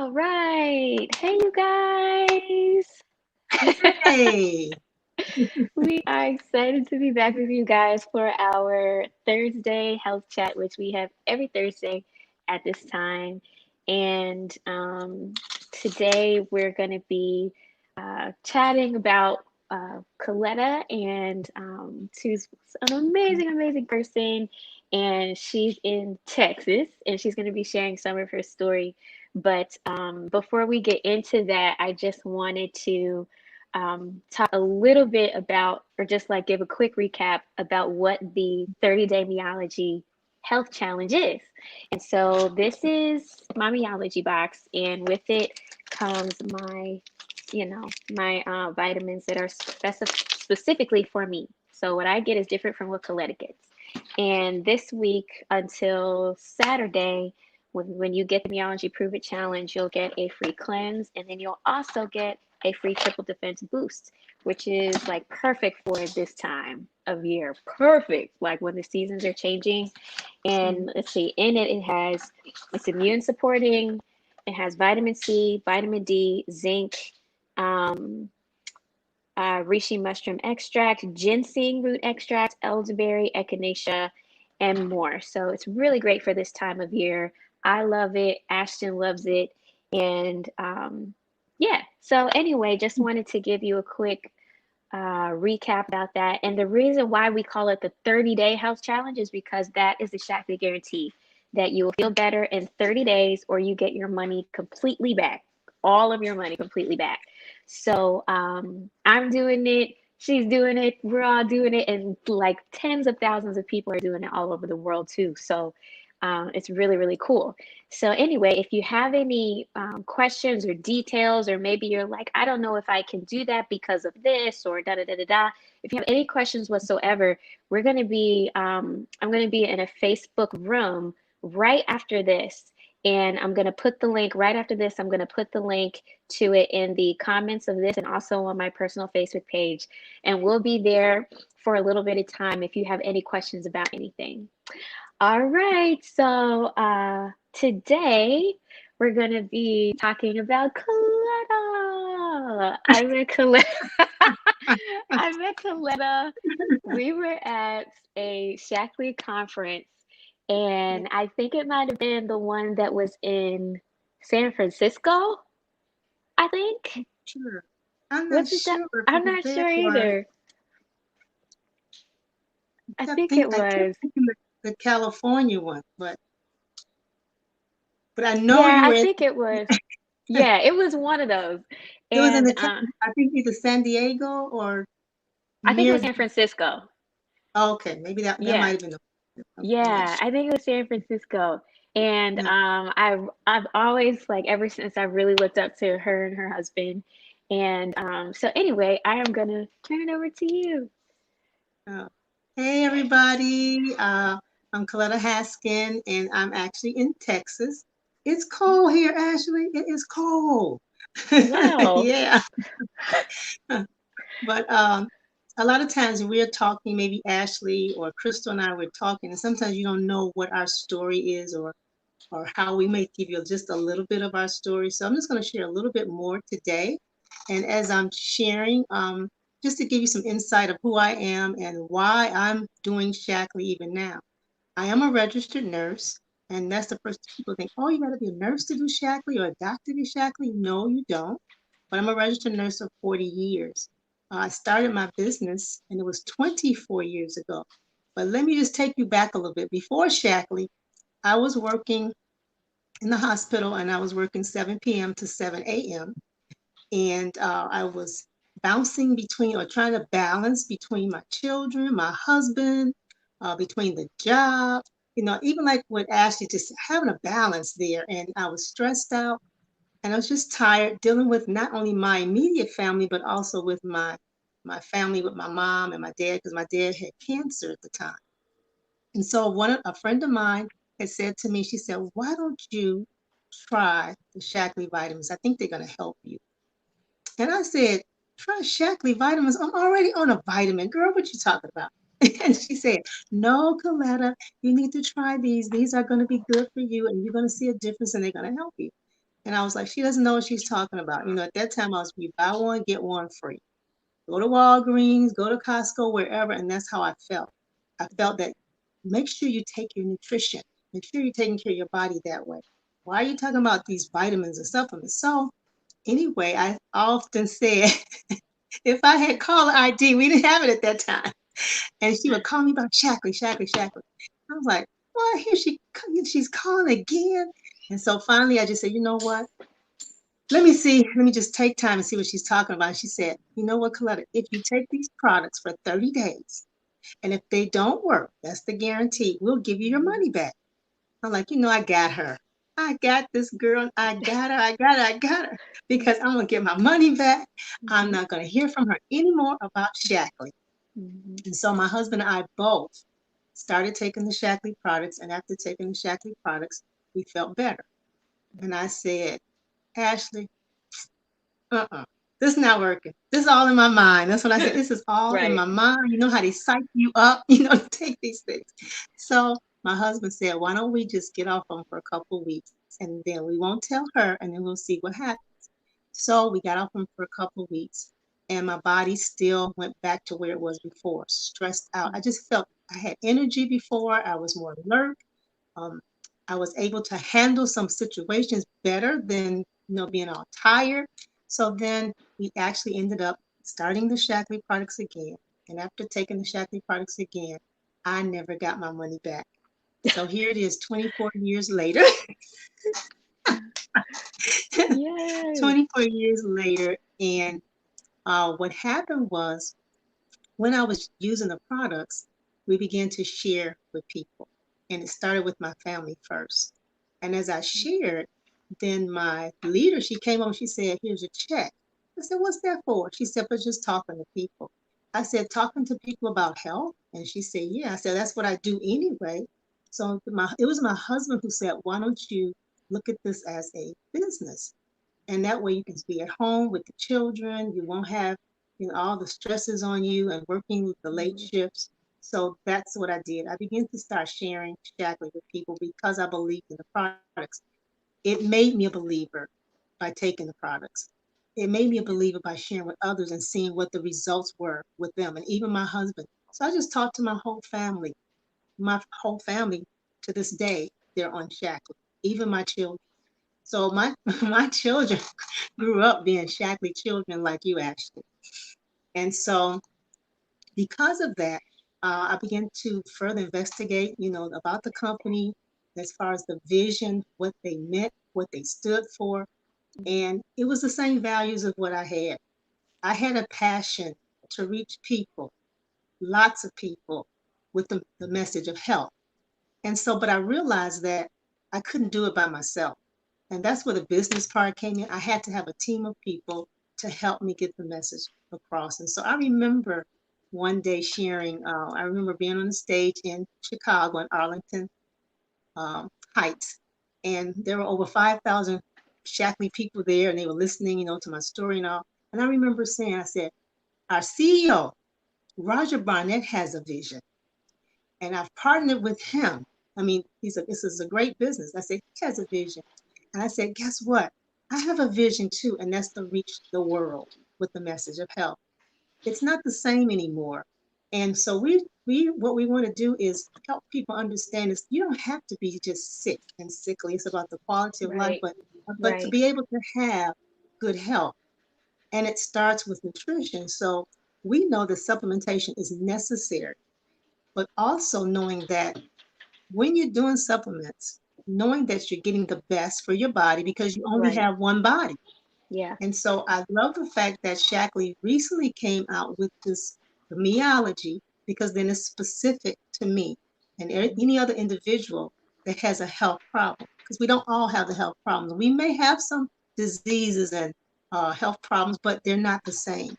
All right. Hey, you guys. Hey, We are excited to be back with you guys for our Thursday health chat, which we have every Thursday at this time. And today we're going to be chatting about Coletta, and she's an amazing, amazing person. And she's in Texas, and she's going to be sharing some of her story. But before we get into that, I just wanted to talk a little bit about, or just like give a quick recap about what the 30-day Meology Health Challenge is. And so this is my Meology box, and with it comes my vitamins that are specifically for me. So what I get is different from what Coletta gets. And this week until Saturday, when you get the Meology Prove It Challenge, you'll get a free cleanse, and then you'll also get a free triple defense boost, which is like perfect for this time of year. Perfect, like when the seasons are changing. And let's see, in it, it's immune supporting, it has vitamin C, vitamin D, zinc, um, reishi mushroom extract, ginseng root extract, elderberry, echinacea, and more. So it's really great for this time of year. I love it. Ashton loves it. And yeah, so anyway, just wanted to give you a quick recap about that. And the reason why we call it the 30-day health challenge is because that is the Shaklee guarantee, that you will feel better in 30 days or you get your money completely back, all of your money completely back. So I'm doing it. She's doing it. We're all doing it. And like tens of thousands of people are doing it all over the world too. So it's really, really cool. So, anyway, if you have any questions or details, or maybe you're like, I don't know if I can do that because of this, or da da da da da. If you have any questions whatsoever, I'm going to be in a Facebook room right after this. And I'm going to put the link right after this. I'm going to put the link to it in the comments of this and also on my personal Facebook page. And we'll be there for a little bit of time if you have any questions about anything. All right, so today we're gonna be talking about Coletta. I met Coletta. I met Coletta. We were at a Shaklee conference, yeah, and I think it might have been the one that was in San Francisco. I think. sure. I'm not Was it that? sure I'm because not there sure was, either. I think it I kept was. thinking the California one, but I know Yeah, you I were in, think it was. Yeah, it was one of those. it was in And I think either San Diego or I think it near, was San Francisco. oh, okay, maybe that might Yeah. have been I'm not Yeah, sure. I think it was San Francisco. And No, I've always, like, ever since, I've really looked up to her and her husband. And so anyway, I am gonna turn it over to you. no. Hey, everybody. I'm Coletta Haskin, and I'm actually in Texas. It's cold here, Ashley. It is cold. Wow. Yeah. But a lot of times we're talking, maybe Ashley or Crystal and I were talking, and sometimes you don't know what our story is, or how we may give you just a little bit of our story. So I'm just going to share a little bit more today. And as I'm sharing, just to give you some insight of who I am and why I'm doing Shaklee even now. I am a registered nurse, and that's the first people think, oh, you got to be a nurse to do Shaklee or a doctor to do Shaklee. No, you don't. But I'm a registered nurse for 40 years. I started my business, and it was 24 years ago. But let me just take you back a little bit. Before Shaklee, I was working in the hospital, and I was working 7 p.m. to 7 a.m. And I was bouncing between, or trying to balance between my children, my husband, between the job, even like with Ashley, just having a balance there. And I was stressed out, and I was just tired dealing with not only my immediate family, but also with my family, with my mom and my dad, because my dad had cancer at the time. And so a friend of mine had said to me, she said, why don't you try the Shaklee vitamins? I think they're going to help you. And I said, try Shaklee vitamins. I'm already on a vitamin. Girl, what you talking about? And she said, no, Coletta, you need to try these. These are going to be good for you, and you're going to see a difference, and they're going to help you. And I was like, she doesn't know what she's talking about. At that time I was, you buy one, get one free. Go to Walgreens, go to Costco, wherever. And that's how I felt. I felt that make sure you take your nutrition. Make sure you're taking care of your body that way. Why are you talking about these vitamins and supplements? So anyway, I often said, if I had caller ID, we didn't have it at that time. And she would call me about Shaklee, Shaklee, Shaklee. I was like, well, here she's calling again. And so finally I just said, you know what? Let me just take time and see what she's talking about. She said, you know what, Coletta, if you take these products for 30 days, and if they don't work, that's the guarantee, we'll give you your money back. I'm like, I got her. I got this girl. I got her. I got her. Because I'm going to get my money back. I'm not going to hear from her anymore about Shaklee. And so my husband and I both started taking the Shaklee products. And after taking the Shaklee products, we felt better. And I said, Ashley, this is not working. This is all in my mind. That's what I said. This is all in my mind. You know how they psych you up, to take these things. So my husband said, why don't we just get off them for a couple of weeks and then we won't tell her and then we'll see what happens. So we got off them for a couple of weeks and my body still went back to where it was before, stressed out. I just felt I had energy before. I was more alert. I was able to handle some situations better than, being all tired. So then we actually ended up starting the Shaklee products again. And after taking the Shaklee products again, I never got my money back. So here it is 24 years later. Yay. 24 years later. And what happened was when I was using the products, we began to share with people. And it started with my family first. And as I shared, then my leader, she came over, she said, here's a check. I said, what's that for? She said, for just talking to people. I said, talking to people about health? And she said, yeah. I said, that's what I do anyway. So it was my husband who said, why don't you look at this as a business? And that way you can be at home with the children. You won't have all the stresses on you and working with the late shifts. So that's what I did. I began to start sharing Shaklee with people because I believed in the products. It made me a believer by taking the products. It made me a believer by sharing with others and seeing what the results were with them and even my husband. So I just talked to my whole family. My whole family to this day, they're on Shaklee, even my children. So my my children grew up being Shaklee children like you, Ashley. And so because of that, I began to further investigate, about the company as far as the vision, what they meant, what they stood for. And it was the same values of what I had. I had a passion to reach people, lots of people, with the message of health. And so, but I realized that I couldn't do it by myself. And that's where the business part came in. I had to have a team of people to help me get the message across. And so I remember one day sharing, I remember being on the stage in Chicago in Arlington Heights. And there were over 5,000 Shaklee people there and they were listening, to my story and all. And I remember saying, I said, our CEO, Roger Barnett, has a vision. And I've partnered with him. I mean, this is a great business. I said, he has a vision. And I said, guess what? I have a vision too, and that's to reach the world with the message of health. It's not the same anymore. And so what we want to do is help people understand is you don't have to be just sick and sickly. It's about the quality of life, but to be able to have good health. And it starts with nutrition. So we know that supplementation is necessary, but also knowing that when you're doing supplements, knowing that you're getting the best for your body because you only have one body. Yeah. And so I love the fact that Shaklee recently came out with this meology because then it's specific to me and any other individual that has a health problem because we don't all have the health problems. We may have some diseases and health problems, but they're not the same.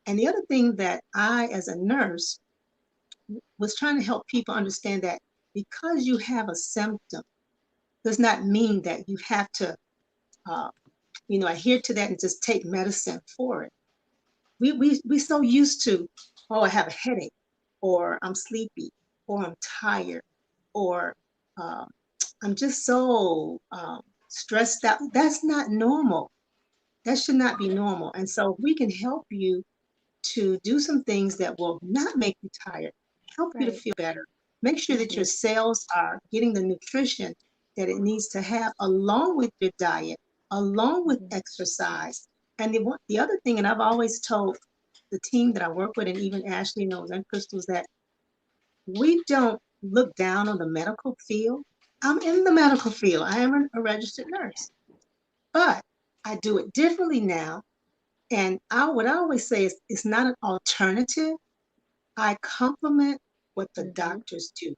And the other thing that I, as a nurse, was trying to help people understand that because you have a symptom does not mean that you have to, adhere to that and just take medicine for it. We so used to, oh, I have a headache, or I'm sleepy, or I'm tired, or I'm just so stressed out. That's not normal. That should not be normal. And so we can help you to do some things that will not make you tired, help you to Right. feel better. Make sure that your Mhm. cells are getting the nutrition that it needs to have along with your diet, along with Mhm. exercise. And the other thing, and I've always told the team that I work with, and even Ashley knows and Crystal, is that we don't look down on the medical field. I'm in the medical field. I am a registered nurse, but I do it differently now. And what I always say is it's not an alternative. I complement what the Mhm. doctors do.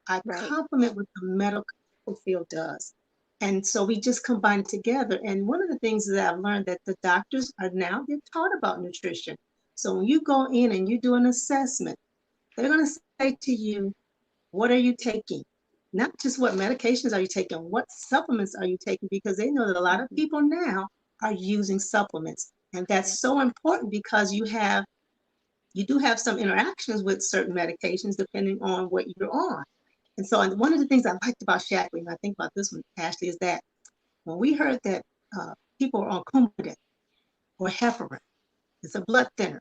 I Right. complement what the medical field does. And so we just combine it together. And one of the things that I've learned that the doctors are now, they're taught about nutrition. So when you go in and you do an assessment, they're going to say to you, what are you taking? Not just what medications are you taking, what supplements are you taking? Because they know that a lot of Mhm. people now are using supplements. And Right. that's so important because you do have some interactions with certain medications depending on what you're on. And so and one of the things I liked about Shaklee, and I think about this one, Ashley, is that when we heard that people are on Coumadin or heparin, it's a blood thinner.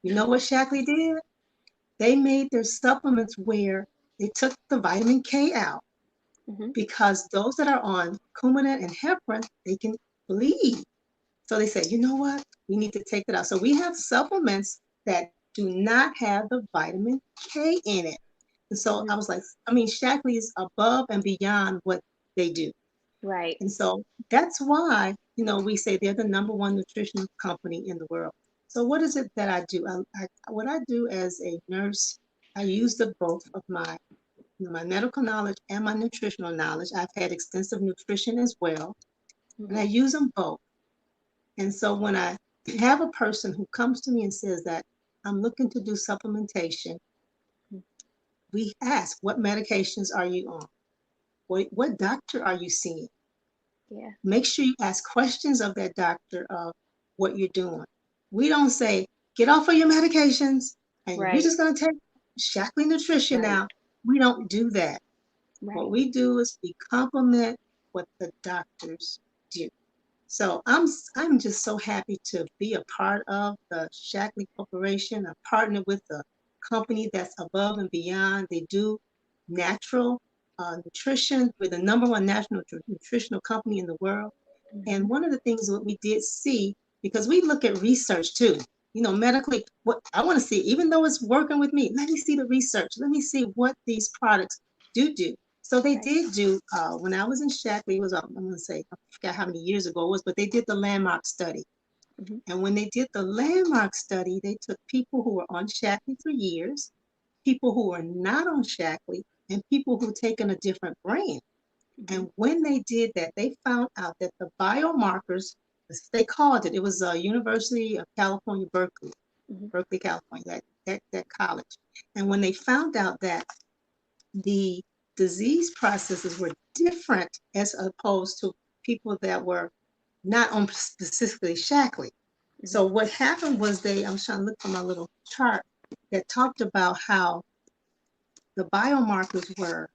You know what Shaklee did? They made their supplements where they took the vitamin K out Mhm. because those that are on Coumadin and heparin, they can bleed. So they said, you know what? We need to take it out. So we have supplements that do not have the vitamin K in it. And so I Mhm. was like, I mean, Shaklee is above and beyond what they do. Right. And so that's why, we say they're the number one nutrition company in the world. So what is it that I do? What I do as a nurse, I use the both of my medical knowledge and my nutritional knowledge. I've had extensive nutrition as well, and I Mhm. use them both. And so when I have a person who comes to me and says that I'm looking to do supplementation, Mhm. we ask, what medications are you on? What doctor are you seeing? Yeah. Make sure you ask questions of that doctor of what you're doing. We don't say, get off of your medications and you're Right. just going to take Shaklee Nutrition Right. now. We don't do that. What Right. we do is we complement what the doctors do. So I'm just so happy to be a part of the Shaklee Corporation. I partner with a company that's above and beyond. They do natural nutrition. We're the number one national nutritional company in the world. And Mhm. one of the things that we did see, because we look at research too, medically, what I want to see, even though it's working with me, let me see the research. Let me see what these products do. So they Right. did do, when I was in Shaklee, it was, I'm going to say, I forgot how many years ago it was, but they did the landmark study. Mhm. And when they did the landmark study, they took people who were on Shaklee for years, people who were not on Shaklee, and people who taken a different brand. Mhm. And when they did that, they found out that the biomarkers, as they called it, it was University of California, Mhm. Berkeley, California, that college. And when they found out that the disease processes were different as opposed to people that were not on specifically Shaklee. Mhm. So what happened was I was trying to look for my little chart that talked about how the biomarkers were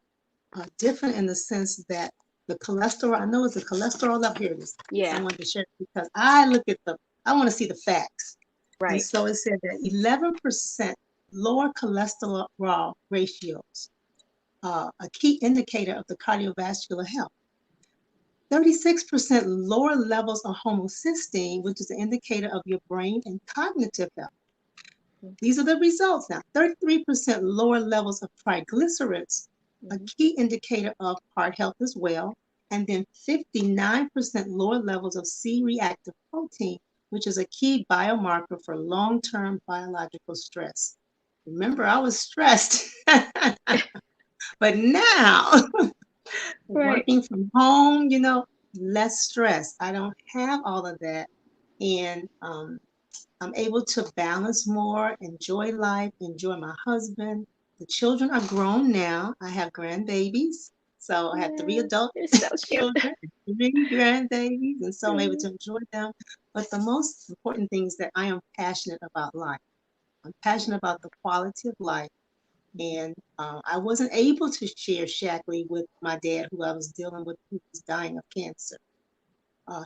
different in the sense that the cholesterol, I know it's the cholesterol up here. I Yeah. wanted to share because I want to see the facts. And Right. so it said that 11% lower cholesterol ratios, a key indicator of the cardiovascular health. 36% lower levels of homocysteine, which is an indicator of your brain and cognitive health. Mhm. These are the results now. 33% lower levels of triglycerides, a Mhm. key indicator of heart health as well. And then 59% lower levels of C-reactive protein, which is a key biomarker for long-term biological stress. Remember, I was stressed, but now Right. working from home, less stress. I don't have all of that. And I'm able to balance more, enjoy life, enjoy my husband. The children are grown now. I have grandbabies. So I have three Yeah. adult You're so cute. children and three grandbabies. And so I'm able Mhm. to enjoy them. But the most important thing is that I am passionate about life. I'm passionate about the quality of life Mhm. And I wasn't able to share Shackley with my dad, who I was dealing with, who was dying of cancer.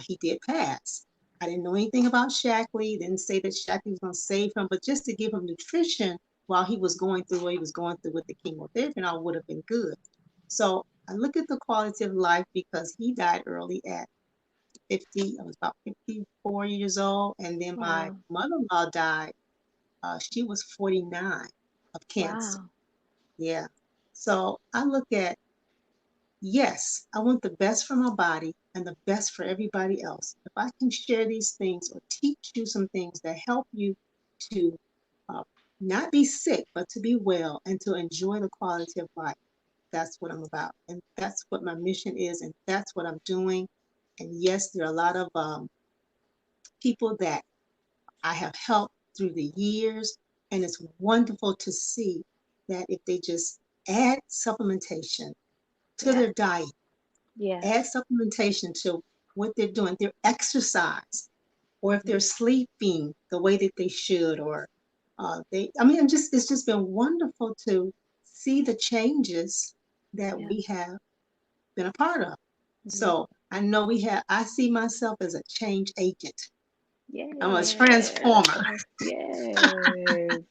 He did pass. I didn't know anything about Shackley. Didn't say that Shackley was going to save him, but just to give him nutrition while he was going through what he was going through with the chemotherapy, and all would have been good. So I look at the quality of life because he died early at 50. I was about 54 years old, and then my Wow. mother-in-law died. She was 49 of cancer. Wow. Yeah. So I look at, yes, I want the best for my body and the best for everybody else. If I can share these things or teach you some things that help you to uh, not be sick, but to be well and to enjoy the quality of life, that's what I'm about. And that's what my mission is. And that's what I'm doing. And yes, there are a lot of people that I have helped through the years. And it's wonderful to see that if they just add supplementation to Yeah. their diet, Yeah. add supplementation to what they're doing, their exercise, or if they're Mhm. sleeping the way that they should, or I mean, it's just been wonderful to see the changes that Yeah. we have been a part of. Mhm. So I see myself as a change agent. I'm a Yeah. transformer. Yes.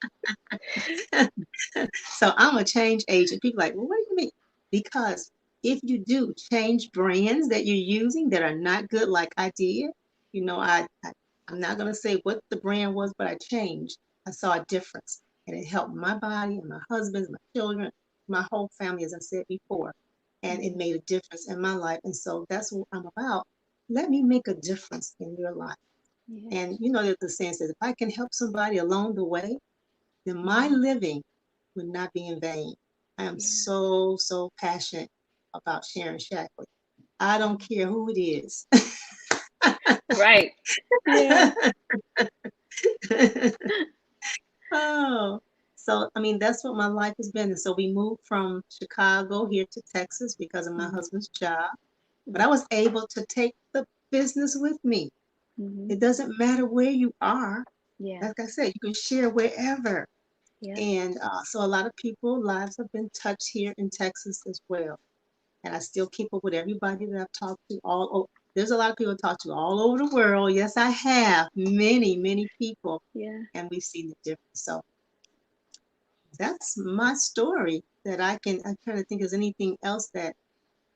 So I'm a change agent. People are like, well, what do you mean? Because if you do change brands that you're using that are not good, like I did, I'm not going to say what the brand was, but I changed. I saw a difference, and it helped my body and my husband's, my children, my whole family, as I said before, and it Mhm. made a difference in my life. And so that's what I'm about. Let me make a difference in your life. Yes. And that the saying says, if I can help somebody along the way, then my Mhm. living would not be in vain. I am Yeah. so, so passionate about sharing Shackley. I don't care who it is. Right. Yeah. Oh, so I mean, that's what my life has been. And so we moved from Chicago here to Texas because of my Mhm. husband's job. But I Mhm. was able to take the business with me. Mhm. It doesn't matter where you are. Yeah. Like I said, you can share wherever. Yep. And so a lot of people, lives have been touched here in Texas as well. And I still keep up with everybody that I've talked to all over. There's a lot of people I talk to all over the world. Yes, I have many, many people, Yeah. and we've seen the difference. So that's my story that I'm trying to think, is anything else that,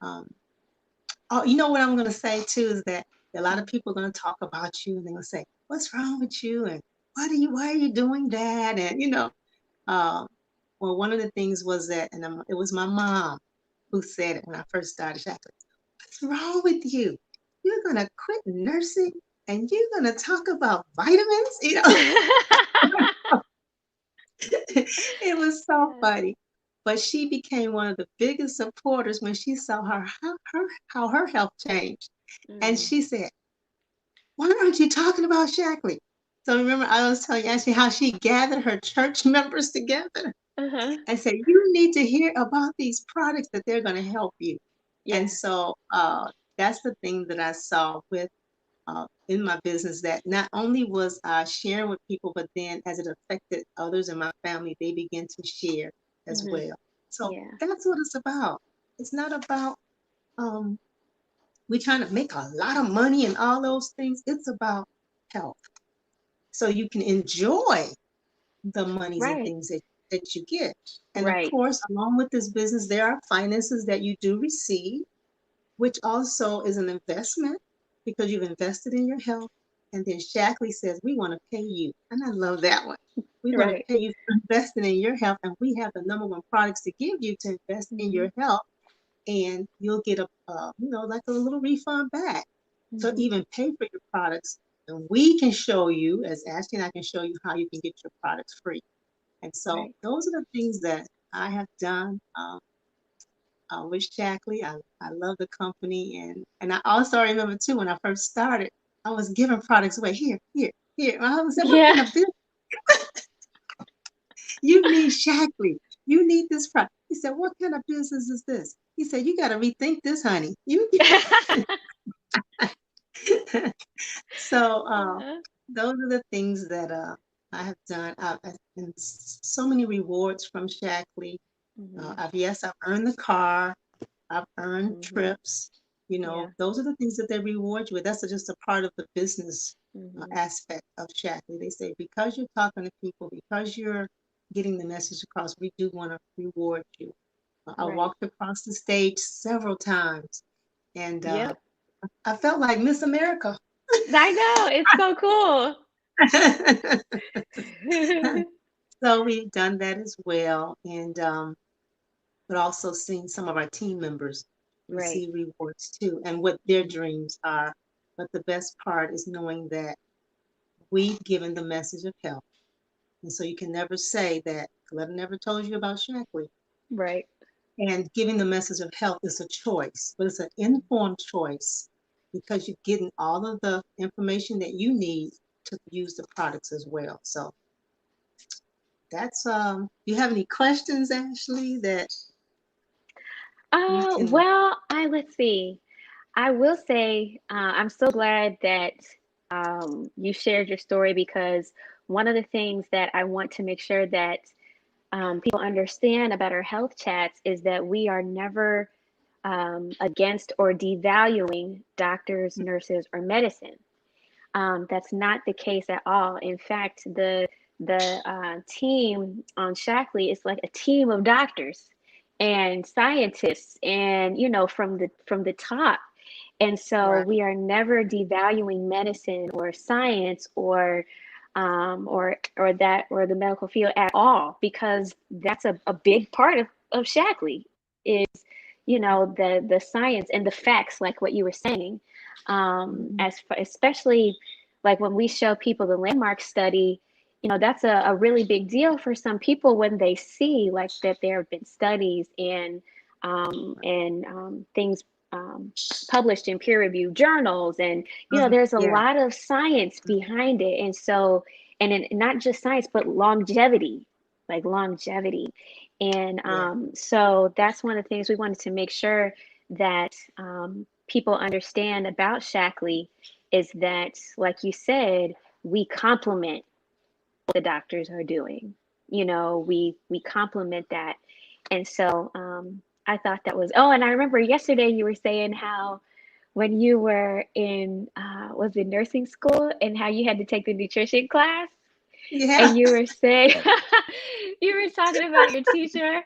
um, oh, you know what I'm going to say too is that a lot of Mhm. people are going to talk about you and they're going to say, what's wrong with you? And why are you doing that? And, um, well, one of the things was that, and it was my mom who said it when I first started. She said, what's wrong with you? You're gonna quit nursing and you're gonna talk about vitamins? It was so Yeah. funny. But she became one of the biggest supporters when she saw how her health changed. And Mm. she said, why aren't you talking about Shackley? So remember, I was telling you actually how she gathered her church members together Uh-huh. and said, you need to hear about these products that they're going to help you. And Yeah. so that's the thing that I saw with in my business, that not only was I sharing with people, but then as it affected others in my family, they began to share as Mhm. well. So Yeah. that's what it's about. It's not about um, we trying to make a lot of money and all those things. It's about health. So you can enjoy the monies and Right. things that you get. And of Right. course, along with this business, there are finances that you do receive, which also is an investment because you've invested in your health. And then Shackley says, we want to pay you. And I love that one. We're going to Right. pay you for investing in your health. And we have the number one products to give you to invest in Mhm. your health. And you'll get like a little refund back to Mhm. even pay for your products. And we can show you, as Ashley and I can show you, how you can get your products free. And so Right. those are the things that I have done. With Shackley. I love the company, and I also remember too when I first started, I was giving products away. Here, here, here. My husband said, "What Yeah. kind of business? You need Shackley. You need this product." He said, "What kind of business is this?" He said, "You got to rethink this, honey." So Uh, those are the things that I have done and so many rewards from Shackley. Hmm. I've earned the car. I've earned Hmm. trips. You know, Yeah. those are the things that they reward you with. That's just a part of the business Hmm. aspect of Shackley. They say because you're talking to people, because you're getting the message across, we do want to reward you. I Right. walked across the stage several times, and Yep. I felt like Miss America. I know. It's so cool. So we've done that as well, and but also seeing some of our team members Right. receive rewards too, and what their dreams are. But the best part is knowing that we've given the message of help, and so you can never say that Coletta never told you about Shackley. Right. And giving the message of health is a choice, but it's an informed choice because you're getting all of the information that you need to use the products as well. So that's you have any questions, Ashley, that we can Well, let's see. I will say I'm so glad that you shared your story, because one of the things that I want to make sure that people understand about our health chats is that we are never against or devaluing doctors, nurses, or medicine. That's not the case at all. In fact, the team on Shackley is like a team of doctors and scientists, and from the top. And so right, we are never devaluing medicine or science or the medical field at all, because that's a big part of Shackley is the science and the facts, like what you were saying. mhm, Especially like when we show people the landmark study, that's a really big deal for some people when they see like that there have been studies and things published in peer-reviewed journals, and mhm, there's a yeah, lot of science behind it. And so, not just science but longevity, like longevity. And yeah, so that's one of the things we wanted to make sure that people understand about Shackley, is that, like you said, we complement what the doctors are doing. We complement that. And so I thought that was. Oh, and I remember yesterday you were saying how when you were in was it nursing school, and how you had to take the nutrition class, yeah, and you were saying you were talking about your teacher,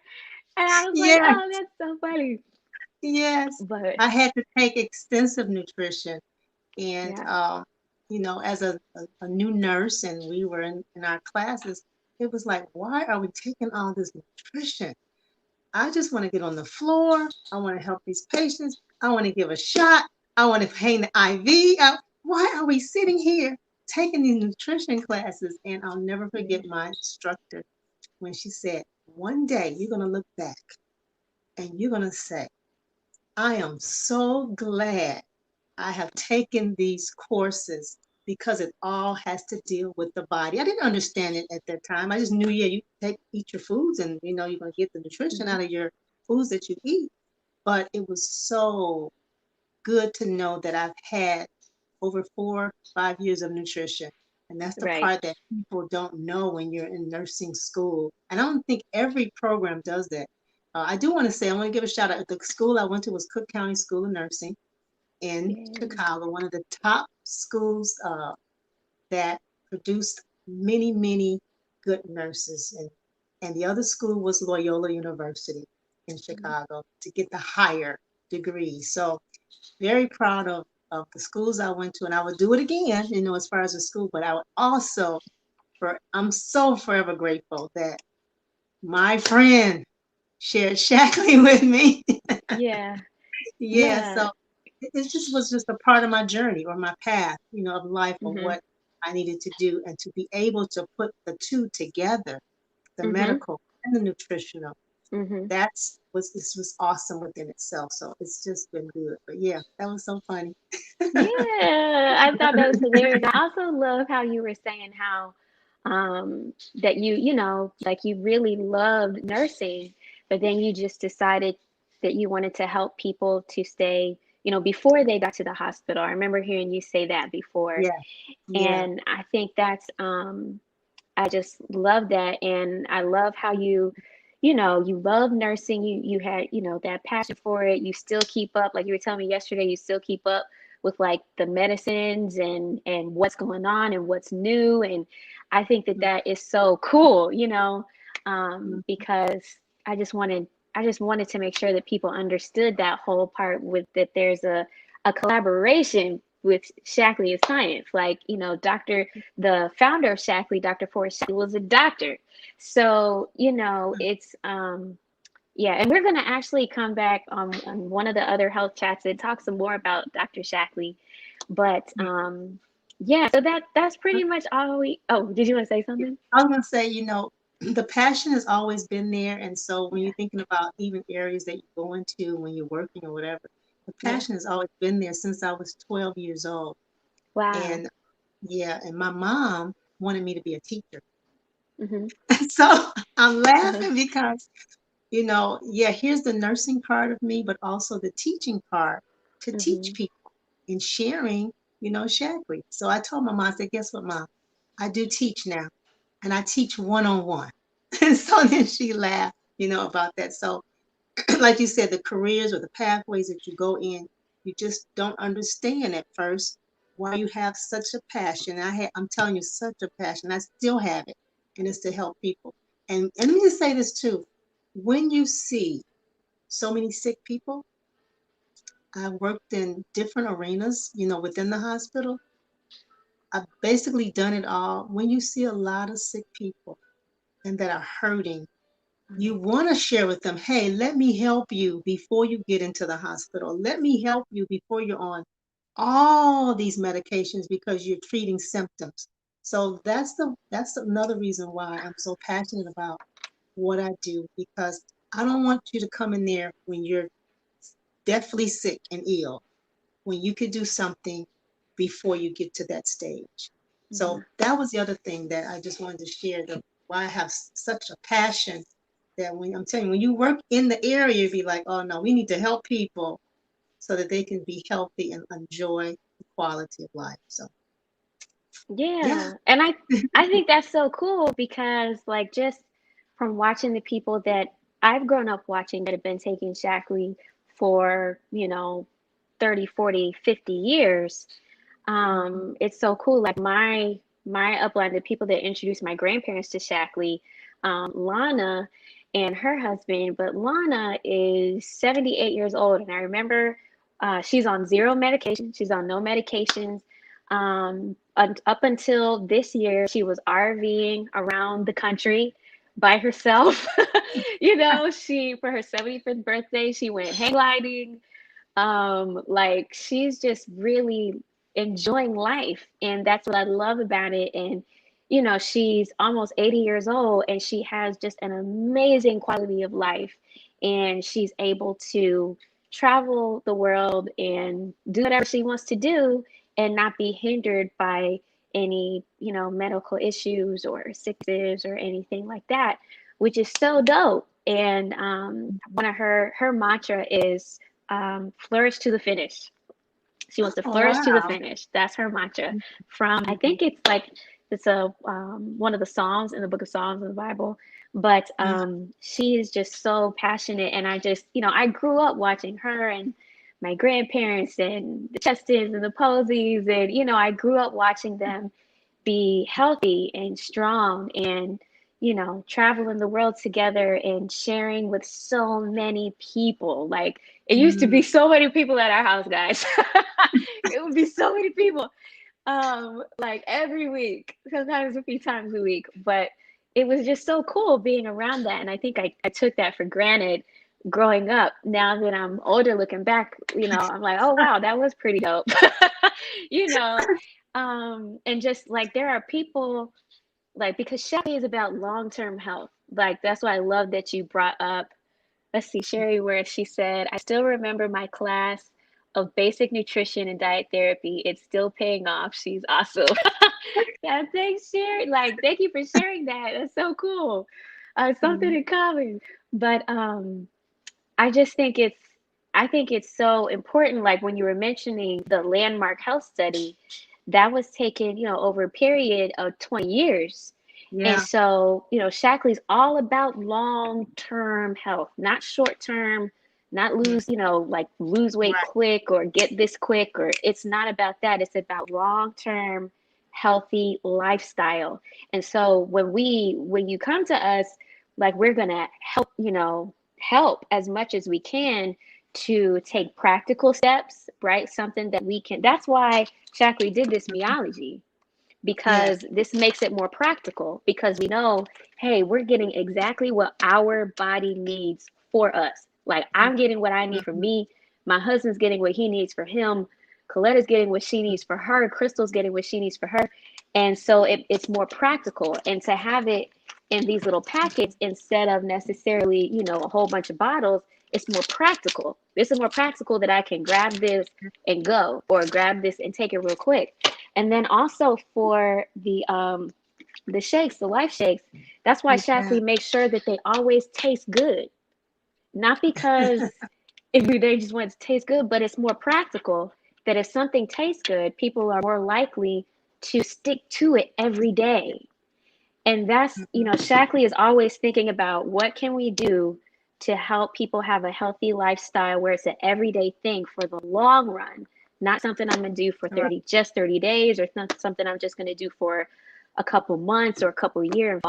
and I was like, yeah, oh, that's so funny. yes. But I had to take extensive nutrition, and yeah. as a new nurse, and we were in our classes, it was like, why are we taking all this nutrition? I just want to get on the floor. I want to help these patients. I want to give a shot. I want to hang the IV. Why are we sitting here taking these nutrition classes? And I'll never forget Yeah. my instructor when she said, one day you're going to look back and you're going to say, I am so glad I have taken these courses because it all has to deal with the body. I didn't understand it at that time. I just knew, yeah, you eat your foods, and you're going to get the nutrition Mhm. out of your foods that you eat. But it was so good to know that I've had over 4, 5 years of nutrition. And that's the Right. part that people don't know when you're in nursing school. And I don't think every program does that. I do want to say, I want to give a shout out. The school I went to was Cook County School of Nursing in Yeah. Chicago, one of the top schools that produced many, many good nurses. And the other school was Loyola University in Mhm. Chicago to get the higher degree. So very proud of the schools I went to, and I would do it again, as far as the school, but I would also, I'm so forever grateful that my friend shared Shackley with me. Yeah. Yeah, Yeah. so it just was just a part of my journey or my path, of life of Mhm. what I needed to do, and to be able to put the two together, the Mhm. medical and the nutritional. Mhm. This was awesome within itself. So it's just been good. But yeah, that was so funny. Yeah, I thought that was hilarious. I also love how you were saying how that like you really loved nursing, but then you just decided that you wanted to help people to stay, before they got to the hospital. I remember hearing you say that before. Yeah, yeah. And I think that's I just love that. And I love how you love nursing. You had, that passion for it. You still keep up, like you were telling me yesterday, you still keep up with like the medicines and what's going on and what's new. And I think that that is so cool, because I just wanted I just wanted to make sure that people understood that whole part with that there's a collaboration with Shaklee of Science. Like, the founder of Shaklee, Dr. Forrest Shaklee, was a doctor. So, it's yeah, and we're gonna actually come back on one of the other health chats and talk some more about Dr. Shaklee. But yeah, so that's pretty much all we did you want to say something? I was gonna say, the passion has always been there, and so when Yeah. you're thinking about even areas that you go into when you're working or whatever, the Yeah. passion has always been there since I was 12 years old. Wow. And yeah, and my mom wanted me to be a teacher. Mhm. So I'm Uh-huh. laughing because, yeah, here's the nursing part of me, but also the teaching part to teach Mhm. people and sharing, Shaklee. So I told my mom, I said, guess what, Mom? I do teach now, and I teach one-on-one. And so then she laughed, about that. So, like you said, the careers or the pathways that you go in, you just don't understand at first why you have such a passion. I'm telling you, such a passion. I still have it, and it's to help people. And let me just say this too: when you see so many sick people, I worked in different arenas, within the hospital. I've basically done it all. When you see a lot of sick people and that are hurting, you want to share with them, hey, let me help you before you get into the hospital. Let me help you before you're on all these medications because you're treating symptoms. So that's another reason why I'm so passionate about what I do, because I don't want you to come in there when you're deathly sick and ill, when you could do something before you get to that stage. So Mhm. that was the other thing that I just wanted to share, why I have such a passion that when I'm telling you, when you work in the area, you be like, oh no, we need to help people so that they can be healthy and enjoy the quality of life. So yeah. Yeah. And I think that's so cool because like just from watching the people that I've grown up watching that have been taking Shaklee for, 30, 40, 50 years, Mhm. it's so cool. Like my upline, the people that introduced my grandparents to Shaklee, Lana and her husband, but Lana is 78 years old, and I remember she's on zero medication. She's on no medications. Up until this year, she was RVing around the country by herself. She for her 75th birthday, she went hang gliding. Like she's just really enjoying life, and that's what I love about it. And she's almost 80 years old and she has just an amazing quality of life, and she's able to travel the world and do whatever she wants to do and not be hindered by any medical issues or sicknesses or anything like that, which is so dope. And one of her mantra is flourish to the finish. She wants to Oh flourish to the wow. finish. That's her mantra. From I Mhm. think it's like it's a one of the Psalms in the Book of Psalms in the Bible. But Mhm. she is just so passionate, and I just I grew up watching her and my grandparents and the Chestons and the Posies, and I grew up watching them be healthy and strong and traveling the world together and sharing with so many people. Like it used to Mhm. be so many people at our house, guys. It would be so many people, like every week, sometimes a few times a week. But it was just so cool being around that, and I think I took that for granted growing up. Now that I'm older, looking back, I'm like, oh wow, that was pretty dope. you know and just like there are people, like, because Shelly is about long-term health. Like that's why I love that you brought up, let's see, Sherry, where she said, I still remember my class of basic nutrition and diet therapy. It's still paying off. She's awesome. Yeah, thanks, Sherry. Like, thank you for sharing that. That's so cool. Something Mhm. in common. But I just think it's so important. Like when you were mentioning the landmark health study, that was taken, over a period of 20 years. And Yeah. so, Shaklee's all about long-term health, not short-term, not Mm. like lose weight Right. quick or get this quick, or it's not about that. It's about long-term healthy lifestyle. And so when you come to us, like we're gonna help, help as much as we can to take practical steps, right? Something that we can. That's why Shaklee did this meology, Yes. because this makes it more practical, because we know, hey, we're getting exactly what our body needs for us. Like I'm getting what I need for Mhm. me, my husband's getting what he needs for him, Coletta's getting what she needs for her, Crystal's getting what she needs for her. And so it's more practical. And to have it in these little packets instead of necessarily, a whole bunch of bottles, it's more practical. This is more practical that I can grab this and go, or grab this and take it real quick. And then also for the shakes, the life shakes, that's why Yeah. Shaklee makes sure that they always taste good. Not because if they just want it to taste good, but it's more practical that if something tastes good, people are more likely to stick to it every day. And that's, Mhm. Shaklee is always thinking about what can we do to help people have a healthy lifestyle where it's an everyday thing for the long run, not something I'm going to do for Right. 30 days, or it's not something I'm just going to do for a couple months or a couple years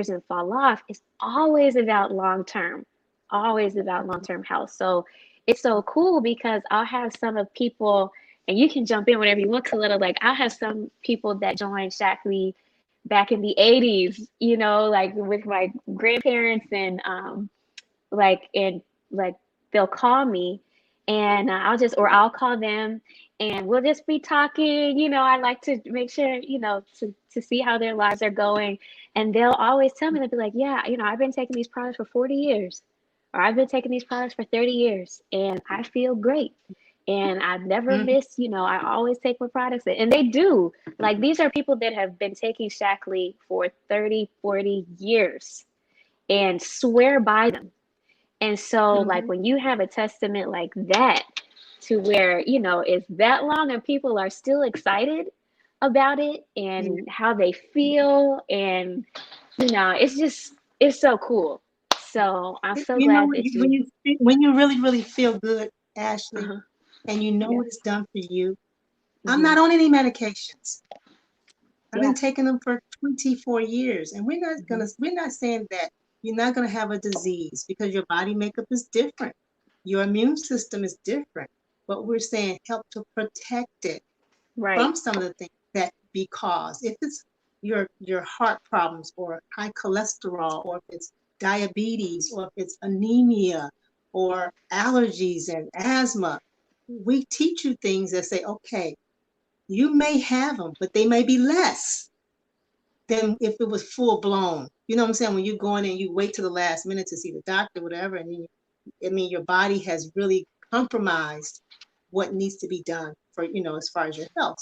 and fall off. It's always about long term, always about long term health. So it's so cool because I'll have some of people, and you can jump in whenever you want, Kalita. Like I'll have some people that joined Shaklee back in the 80s, like with my grandparents, and like they'll call me, and I'll call them, and we'll just be talking. I like to make sure, to see how their lives are going. And they'll always tell me, they'll be like, yeah, I've been taking these products for 40 years, or I've been taking these products for 30 years, and I feel great. And I've never Mhm. missed, I always take my products. And they do. Like these are people that have been taking Shaklee for 30, 40 years and swear by them. And so, like, Mhm. when you have a testament like that, to where, it's that long and people are still excited about it Yeah. and how they feel, and, it's so cool. So I'm so You know, glad that when you, you really, really feel good, Ashley, uh-huh, and you know yeah, what it's done for you. I'm hmm, not on any medications. I've been yeah, taking them for 24 years, and hmm, we're not saying that you're not gonna have a disease because your body makeup is different. Your immune system is different, but we're saying help to protect it right, from some of the things that because if it's your heart problems or high cholesterol or if it's diabetes or if it's anemia or allergies and asthma, we teach you things that say, okay, you may have them, but they may be less than if it was full blown. You know what I'm saying? When you go in and you wait to the last minute to see the doctor, whatever, and then I mean your body has really compromised what needs to be done for, as far as your health.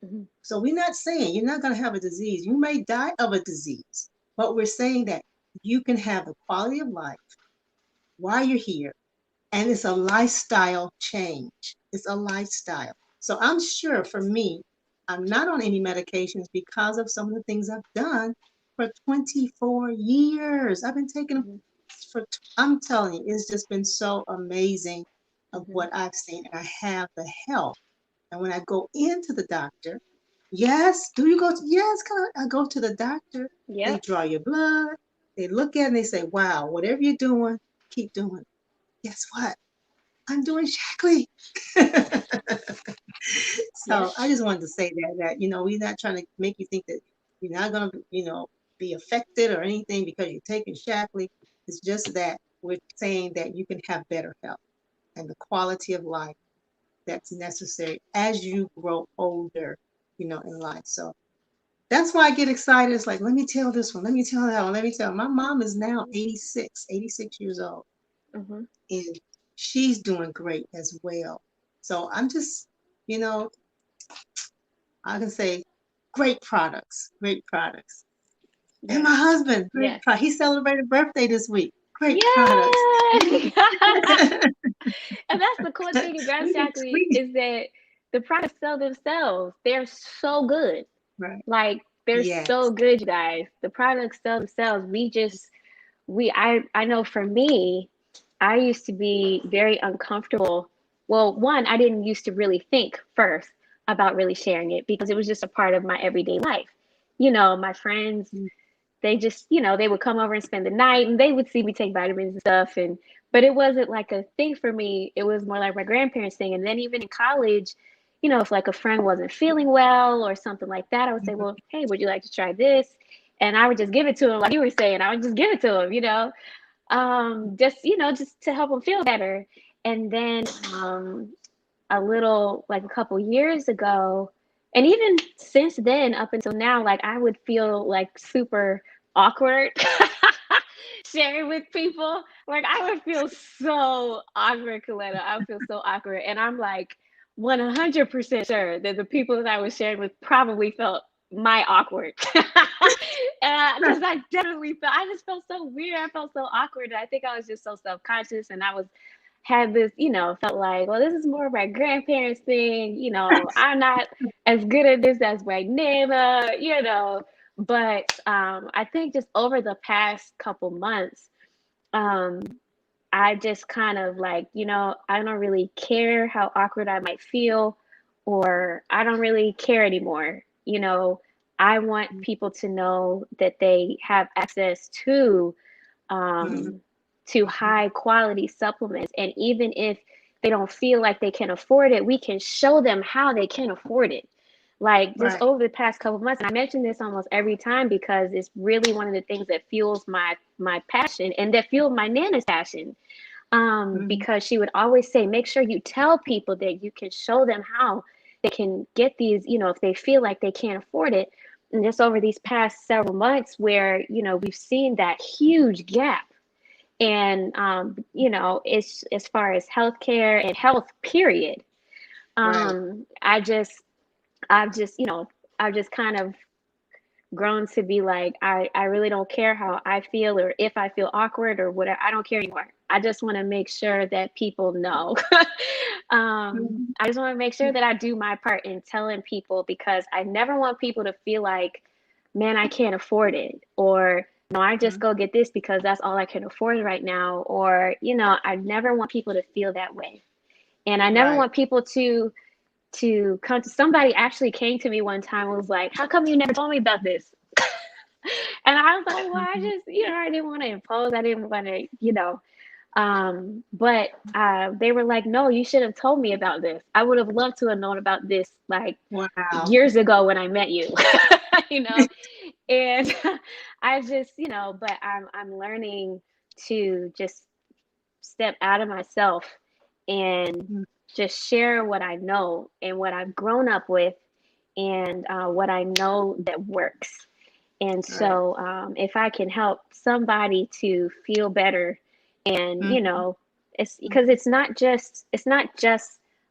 hmm, So we're not saying you're not going to have a disease. You may die of a disease, but we're saying that you can have the quality of life while you're here. And it's a lifestyle change. It's a lifestyle. So I'm sure for me, I'm not on any medications because of some of the things I've done for 24 years. I've been taking them hmm, for, I'm telling you, it's just been so amazing of hmm, what I've seen. And I have the health. And when I go into the doctor, yes, do you go to, yes, I go to the doctor. They yep, draw your blood. They look at it and they say, wow, whatever you're doing, keep doing it. Guess what? I'm doing Shaklee. yep, So I just wanted to say that we're not trying to make you think that you're not gonna be affected or anything because you're taking Shaklee. It's just that we're saying that you can have better health and the quality of life that's necessary as you grow older, in life. So that's why I get excited. It's like, let me tell this one, let me tell that one, let me tell. My mom is now 86 years old, hmm, and she's doing great as well. So I'm just, you know, I can say great products, great products. And yes, my husband, great yes, product. He celebrated birthday this week. Great products. yes. And that's the cool thing about we, Shaklee, we, is that the products sell themselves. They're so good. right. Like They're so Yes. good, you guys. The products sell themselves. I know for me, I used to be very uncomfortable. Well, one, I didn't used to really think first about really sharing it because it was just a part of my everyday life. My friends, Mm. they just, they would come over and spend the night and they would see me take vitamins and stuff. But it wasn't like a thing for me. It was more like my grandparents' thing. And then even in college, if like a friend wasn't feeling well or something like that, I would say, Mhm. well, hey, would you like to try this? And I would just give it to them, like you were saying. I would just give it to them, just to help them feel better. And then a couple years ago, and even since then up until now, like I would feel like super awkward sharing with people. Like I would feel so awkward, Coletta. I would feel so awkward. And I'm like 100% sure that the people that I was sharing with probably felt my awkward. Because I just felt so weird. I felt so awkward. I think I was just so self-conscious, and I was had this, felt like, well, this is more of my grandparents thing. I'm not as good at this as my neighbor, But I think just over the past couple months, um, I just kind of like, I don't really care how awkward I might feel, or I don't really care anymore. I want people to know that they have access Mhm. um, to high quality supplements. And even if they don't feel like they can afford it, we can show them how they can afford it. Like just Right. over the past couple of months, and I mention this almost every time because it's really one of the things that fuels my passion and that fueled my Nana's passion. Mhm. Because she would always say, make sure you tell people that you can show them how they can get these, if they feel like they can't afford it. And just over these past several months where, we've seen that huge gap. And, it's as far as healthcare and health, period. Right. Um, I just, I've just, I've just kind of grown to be like, I really don't care how I feel or if I feel awkward or whatever. I don't care anymore. I just want to make sure that people know. Mhm. I just want to make sure that I do my part in telling people because I never want people to feel like, man, I can't afford it. Or, no, I just Mhm. go get this because that's all I can afford right now. Or, I never want people to feel that way. And I never Right. want people to come to somebody actually came to me one time and was like, how come you never told me about this? And I was like, well, I Mhm. just, I didn't want to impose. I didn't want to, but they were like, no, you should have told me about this. I would have loved to have known about this like Wow. years ago when I met you, you know? And I just, but I'm learning to just step out of myself and Mhm. just share what I know and what I've grown up with and what I know that works. And Right. so, if I can help somebody to feel better, and Mhm. it's because it's not just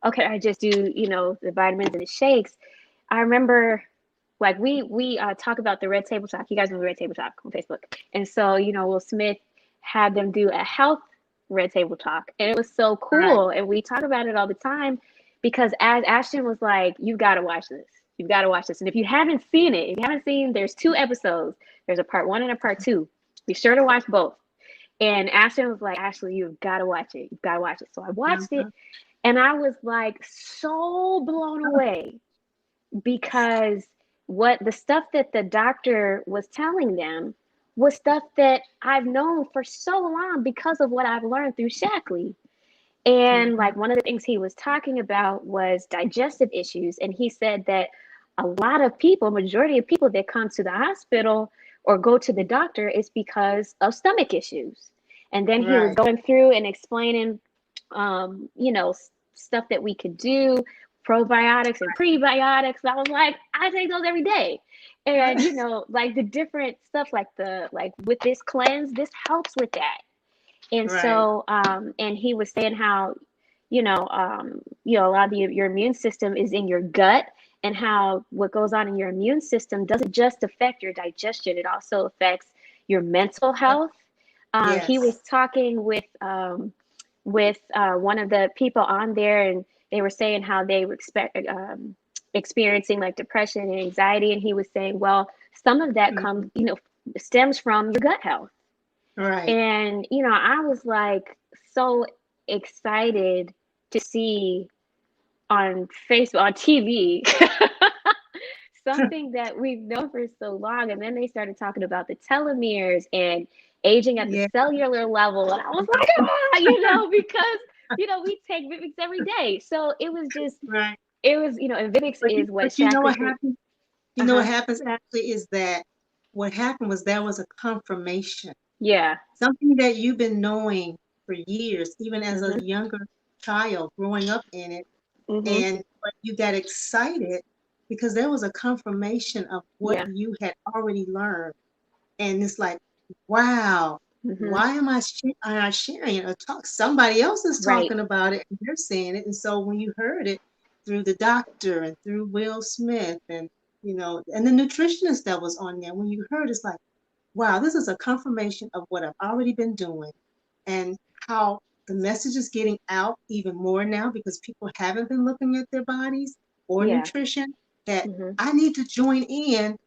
okay. I just do the vitamins and the shakes. I remember like we talk about the Red Table Talk. You guys know the Red Table Talk on Facebook, and so Will Smith had them do a health Red Table Talk, and it was so Right. cool. And we talk about it all the time because as Ashton was like, "You've got to watch this. You've got to watch this." And if you haven't seen it, if you haven't seen, there's 2 episodes. There's a part 1 and a part 2. Be sure to watch both. And Ashton was like, "Ashley, you've got to watch it. You've got to watch it." So I watched it, Mhm. and I was like so blown away because what the stuff that the doctor was telling them was stuff that I've known for so long because of what I've learned through Shackley. And Mhm. like one of the things he was talking about was digestive issues. And he said that a lot of people, majority of people that come to the hospital or go to the doctor is because of stomach issues. And then he was Right. going through and explaining, stuff that we could do, probiotics and prebiotics. I was like, I take those every day. And, like the different stuff, like with this cleanse, this helps with that. And Right. so, and he was saying how, a lot of your immune system is in your gut, and how what goes on in your immune system doesn't just affect your digestion; it also affects your mental health. He Yes. was talking with one of the people on there, and they were saying how they were experiencing like depression and anxiety, and he was saying, well, some of that Mhm. comes, stems from your gut health. Right. And, I was like so excited to see on Facebook, on TV, something that we've known for so long. And then they started talking about the telomeres and aging at the Yeah. cellular level. And I was like, because, we take Vivix every day. So it was just, Right. and Vivix But is what you know what Shaklee did. happened? You know what Uh-huh. happens actually is that what happened was there was a confirmation. Yeah. Something that you've been knowing for years, even as a Mm-hmm. younger child growing up in it, Mm-hmm. and but you got excited because there was a confirmation of what Yeah. you had already learned. And it's like, wow, Mm-hmm. why am I sharing it or talk? Somebody else is Right. talking about it and they're saying it. And so when you heard it through the doctor and through Will Smith and and the nutritionist that was on there, when you heard it's like, wow, this is a confirmation of what I've already been doing and how the message is getting out even more now because people haven't been looking at their bodies or Yeah. nutrition, that Mm-hmm. I need to join in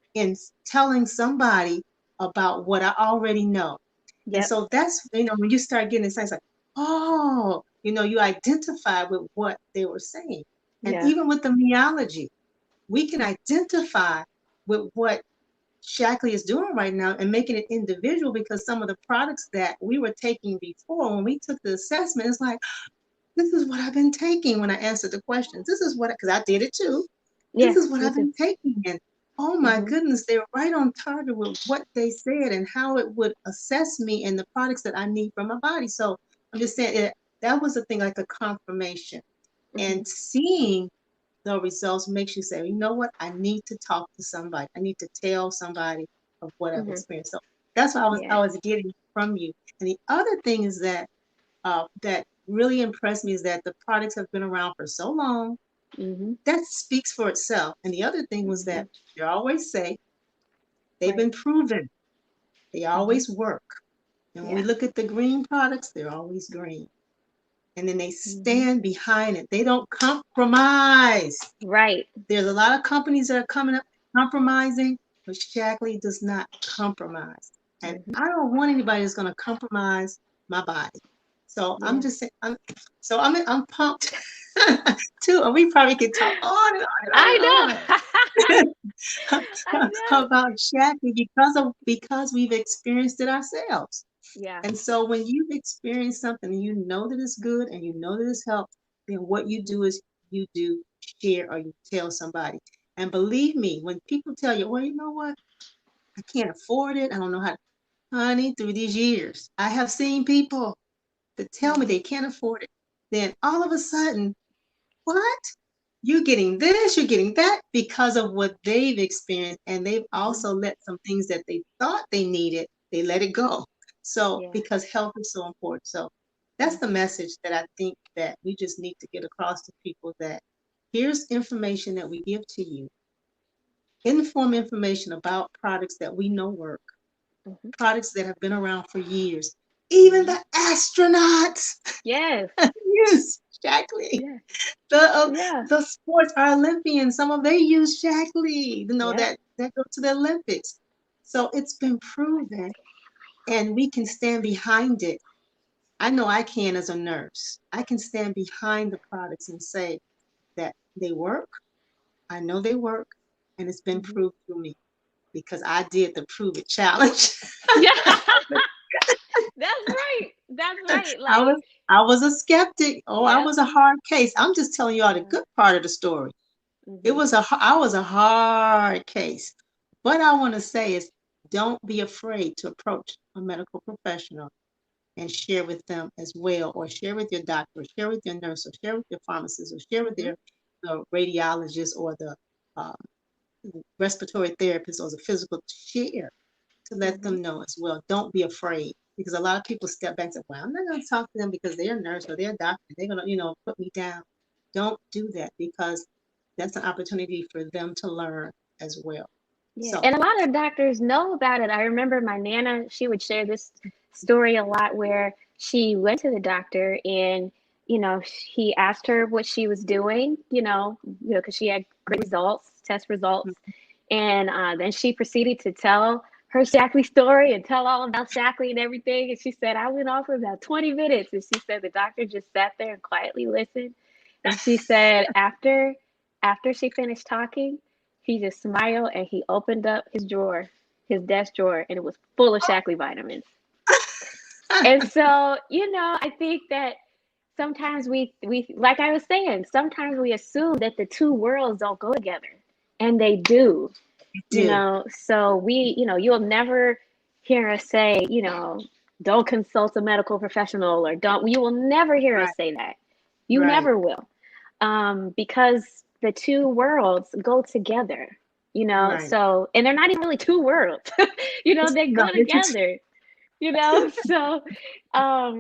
telling somebody about what I already know. And Yep. so that's, when you start getting insights like, oh, you identify with what they were saying. And Yeah. even with the meology, we can identify with what Shackley is doing right now and making it individual because some of the products that we were taking before, when we took the assessment, it's like, this is what I've been taking when I answered the questions. This is what, because I did it too. This Yeah. is what Me I've too. been taking. And oh my Mm-hmm. goodness, they were right on target with what they said and how it would assess me and the products that I need for my body. So I'm just saying that was the thing, like a confirmation. Mm-hmm. And seeing the results makes you say, you know what? I need to talk to somebody. I need to tell somebody of what I've Mm-hmm. experienced. So that's what I Yeah. was getting from you. And the other thing is that really impressed me is that the products have been around for so long. Mm-hmm. That speaks for itself. And the other thing was Mm-hmm. that they always say they've Right. been proven. They Mm-hmm. always work. And when we Yeah. look at the green products, they're always green. And then they Mm-hmm. stand behind it. They don't compromise. Right. There's a lot of companies that are coming up compromising, but Shackley does not compromise. And Mm-hmm. I don't want anybody that's going to compromise my body. So I'm Yeah. just saying, I'm pumped too. And we probably could talk on and on and on I and on know. I know. about Shackley because we've experienced it ourselves. Yeah. And so when you've experienced something and you know that it's good and you know that it's helped, then what you Mm-hmm. do is you do share or you tell somebody. And believe me, when people tell you, well, you know what? I can't afford it. I don't know how to, honey, through these years, I have seen people that tell me Mm-hmm. they can't afford it. Then all of a sudden, what? You're getting this, you're getting that because of what they've experienced. And they've Mm-hmm. also let some things that they thought they needed, they let it go. So, Yeah. because health is so important. So, that's the Mm-hmm. message that I think that we just need to get across to people, that here's information that we give to you, informed information about products that we know work, Mm-hmm. products that have been around for years. Even Mm-hmm. the astronauts Yes. use Shackley. Yeah. The Yeah. the sports, our Olympians, some of they use Shackley, Yep. that go to the Olympics. So it's been proven, and we can stand behind it. I know I can as a nurse. I can stand behind the products and say that they work. I know they work, and it's been Mm-hmm. proved through me because I did the Prove It challenge. Yeah. That's right. That's right. I Like, was I was a skeptic. Oh, I yep. was a hard case. I'm just telling you all the Yeah. good part of the story. Mm-hmm. I was a hard case. What I want to say is don't be afraid to approach a medical professional and share with them as well, or share with your doctor, or share with your nurse, or share with your pharmacist, or share with Mm-hmm. the radiologist or the uh, respiratory therapist or the physical, share to let Mm-hmm. them know as well. Don't be afraid, because a lot of people step back and say, well, I'm not going to talk to them because they're a nurse or they're a doctor. They're going to, put me down. Don't do that, because that's an opportunity for them to learn as well. Yeah, So, and a lot of doctors know about it. I remember my Nana, she would share this story a lot where she went to the doctor and, he asked her what she was doing, because she had great results, test results. And then she proceeded to tell her Shackley story and tell all about Shackley and everything. And she said, I went on for about 20 minutes. And she said the doctor just sat there and quietly listened. And she said after she finished talking, he just smiled and he opened up his drawer, his desk drawer, and it was full of Shackley vitamins. And so, I think that sometimes we like I was saying, sometimes we assume that the two worlds don't go together, and they do. do. So you'll never hear us say, don't consult a medical professional, or you will never hear us Right. say that. You Right. never will. Because the two worlds go together, Right. so, and they're not even really two worlds, they No, go it's just together,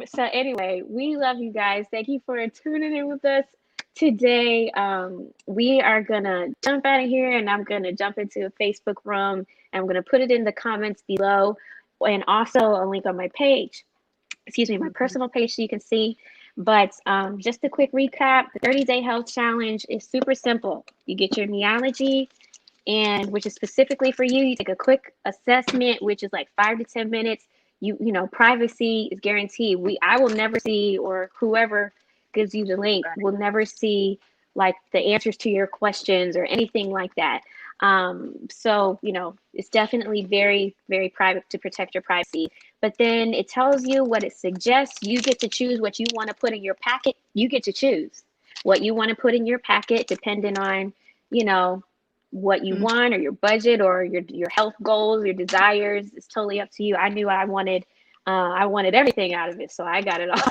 so anyway, we love you guys. Thank you for tuning in with us today. We are gonna jump out of here, and I'm gonna jump into a Facebook room. I'm gonna put it in the comments below, and also a link on my page, my personal page, so you can see. But just a quick recap: the 30-day health challenge is super simple. You get your neology, and which is specifically for you. You take a quick assessment, which is like 5 to 10 minutes. Privacy is guaranteed. I will never see, or whoever gives you the link right. will never see like the answers to your questions or anything like that. So it's definitely very, very private, to protect your privacy. But then it tells you what it suggests. You get to choose what you want to put in your packet. You get to choose what you want to put in your packet, depending on, what you want, or your budget, or your health goals, your desires. It's totally up to you. I knew I wanted everything out of it, so I got it all.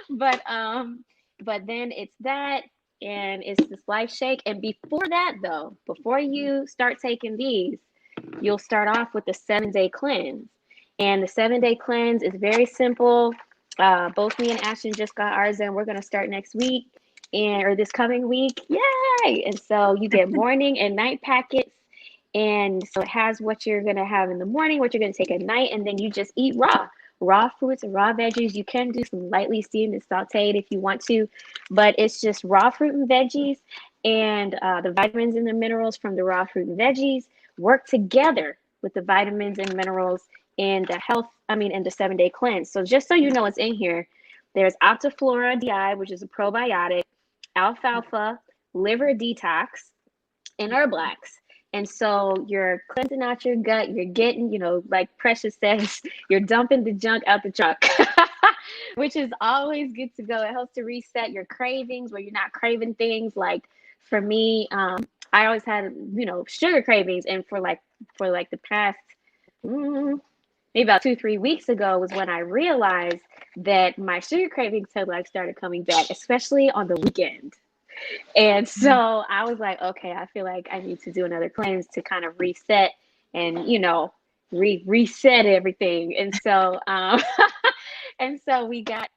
But then it's that, and it's this life shake. And before that, though, before you start taking these, you'll start off with the 7-day cleanse. And the 7-day cleanse is very simple. Both me and Ashton just got ours, and we're going to start next week, or this coming week. Yay! And so you get morning and night packets. And so it has what you're going to have in the morning, what you're going to take at night, and then you just eat raw fruits and raw veggies. You can do some lightly steamed and sauteed if you want to, but it's just raw fruit and veggies, and the vitamins and the minerals from the raw fruit and veggies work together with the vitamins and minerals in the in the 7-day cleanse. So just so you know what's in here, there's Optiflora DI, which is a probiotic, alfalfa, liver detox, and Herblax. And so you're cleansing out your gut. You're getting, like Precious says, you're dumping the junk out the truck, which is always good to go. It helps to reset your cravings, where you're not craving things. Like for me, I always had, sugar cravings. And for the past, maybe about 2-3 weeks ago, was when I realized that my sugar cravings had started coming back, especially on the weekend. And so I was like, okay, I feel like I need to do another cleanse to kind of reset and, reset everything. And so, and so we got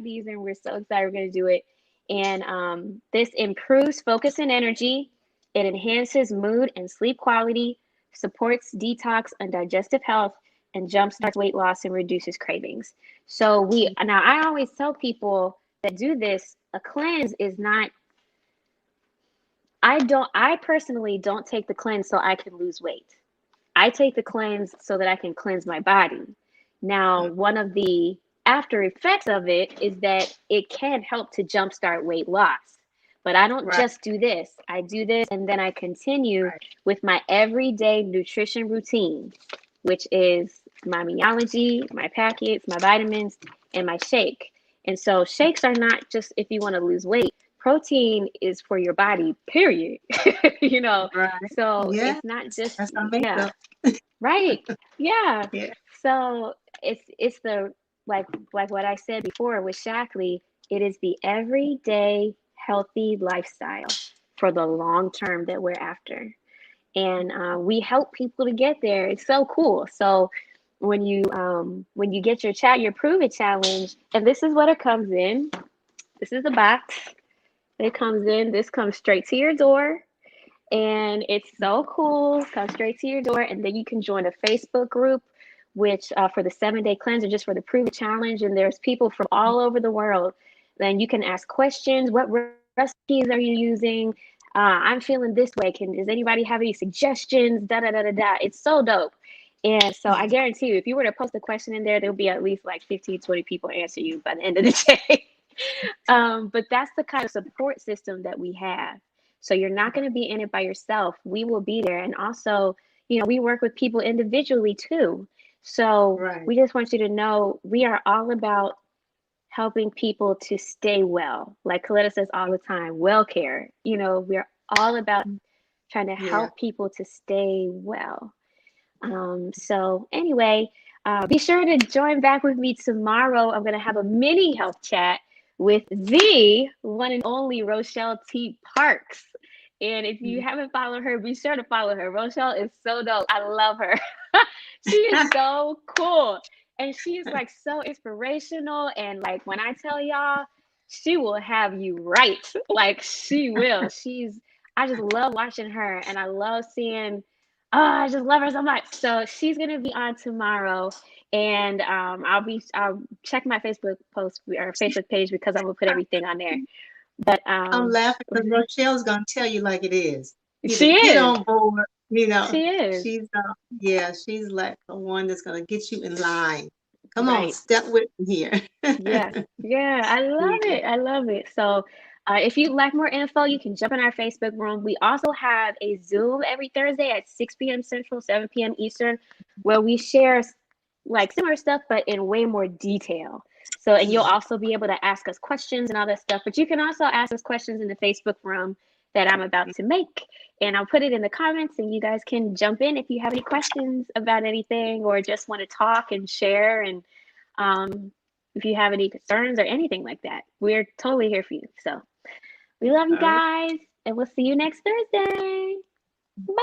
these, and we're so excited we're going to do it. And this improves focus and energy. It enhances mood and sleep quality, supports detox and digestive health, and jumpstarts weight loss and reduces cravings. So now I always tell people that do this, a cleanse is not, I personally don't take the cleanse so I can lose weight. I take the cleanse so that I can cleanse my body. Now, one of the after effects of it is that it can help to jumpstart weight loss. But I don't just do this. I do this, and then I continue with my everyday nutrition routine, which is my Meology, my packets, my vitamins, and my shake. And so shakes are not just if you want to lose weight. Protein is for your body, period. Right. So Yeah. it's not just, That's our makeup. right. Yeah. Yeah. So it's the like what I said before with Shackley, it is the everyday healthy lifestyle for the long term that we're after. And we help people to get there. It's so cool. So when you get your Prove It challenge, and this is what it comes in. This is the box. It comes in. This comes straight to your door. And it's so cool. Comes straight to your door. And then you can join a Facebook group, which for the 7-day cleanse, or just for the Prove It challenge. And there's people from all over the world. Then you can ask questions. What recipes are you using? I'm feeling this way. Does anybody have any suggestions? Da da da da da. It's so dope. And so I guarantee you, if you were to post a question in there, there'll be at least like 15, 20 people answer you by the end of the day. But that's the kind of support system that we have. So you're not going to be in it by yourself. We will be there. And also, we work with people individually too. So Right. we just want you to know we are all about helping people to stay well. Like Coletta says all the time, well care. We're all about trying to Yeah. help people to stay well. So anyway, be sure to join back with me tomorrow. I'm going to have a mini health chat with the one and only Rochelle T. Parks. And if you haven't followed her, be sure to follow her. Rochelle is so dope. I love her. She is so cool. And she is like so inspirational. And like when I tell y'all, she will have you right. Like she will. I just love watching her, and I love seeing, I just love her so much. So she's gonna be on tomorrow, and I'll check my Facebook post or Facebook page because I'm gonna put everything on there. But I'm laughing because Rochelle's gonna tell you like it is. She Get is. on board. She is. She's like the one that's gonna get you in line. Come on, Right. step with me here. Yes. Yeah, I love it. I love it. So if you'd like more info, you can jump in our Facebook room. We also have a Zoom every Thursday at 6 p.m. Central, 7 p.m. Eastern, where we share like similar stuff, but in way more detail. So, and you'll also be able to ask us questions and all that stuff, but you can also ask us questions in the Facebook room that I'm about to make. And I'll put it in the comments, and you guys can jump in if you have any questions about anything or just want to talk and share. And if you have any concerns or anything like that, we're totally here for you. So we love you All right. guys, and we'll see you next Thursday. Bye.